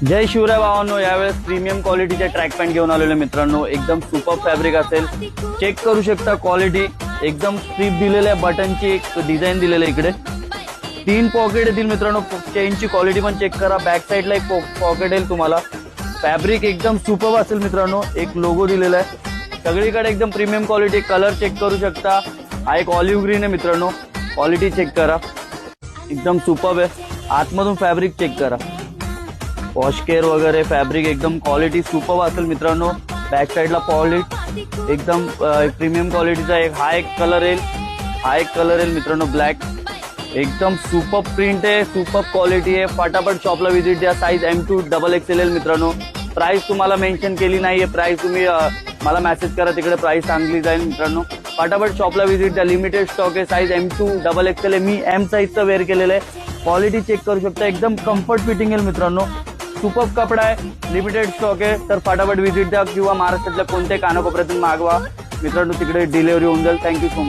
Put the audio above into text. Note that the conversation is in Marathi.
जय शिवराय भावांनो, यावेळेस प्रीमियम क्वालिटीचे ट्रॅक पॅन्ट घेऊन आलेले मित्रांनो, एकदम सुपर फॅब्रिक असेल, चेक करू शकता क्वालिटी, एकदम स्ट्रीप दिलेल्या बटनची एक डिझाईन दिलेलं आहे इकडे, 3 पॉकेट येतील मित्रांनो, चेनची क्वालिटी पण चेक करा, बॅक साईडला एक पॉकेट येईल तुम्हाला, फॅब्रिक एकदम सुपर असेल मित्रांनो, एक लोगो दिलेला आहे, सगळीकडे एकदम प्रीमियम क्वालिटी, कलर चेक करू शकता, हा एक ऑलिव्ह ग्रीन आहे मित्रांनो, क्वालिटी चेक करा, एकदम सुपर आहे, आतमधून फॅब्रिक चेक करा, वॉश केअर वगैरे फॅब्रिक एकदम क्वालिटी सुपर असेल मित्रांनो, बॅक साईडला पॉलिश एकदम प्रीमियम क्वालिटीचा एक कलर येईल मित्रांनो, ब्लॅक एकदम सुपर प्रिंट आहे, सुपर क्वालिटी आहे, फटाफट शॉपला व्हिजिट द्या, साईज M2 XXL मित्रांनो, प्राइस तुम्हाला मेन्शन केली नाहीये, प्राइस तुम्ही मला मेसेज करा, तिकडे प्राइस सांगली जाईल मित्रांनो, फटाफट शॉपला व्हिजिट द्या, लिमिटेड स्टॉक आहे, साईज M2 XXL आहे, मी M साईजचा वेअर केलेलं आहे, क्वालिटी चेक करू शकता, एकदम कम्फर्ट फिटिंग आहे मित्रांनो, सुपर कपडा आहे, लिमिटेड स्टॉक आहे, तर फटाफट व्हिजिट द्या किंवा महाराष्ट्रातल्या कोणत्याही कानाकोपऱ्यातून मागवा मित्रांनो, तिकडे डिलिव्हरी होऊन जाईल. Thank you so much.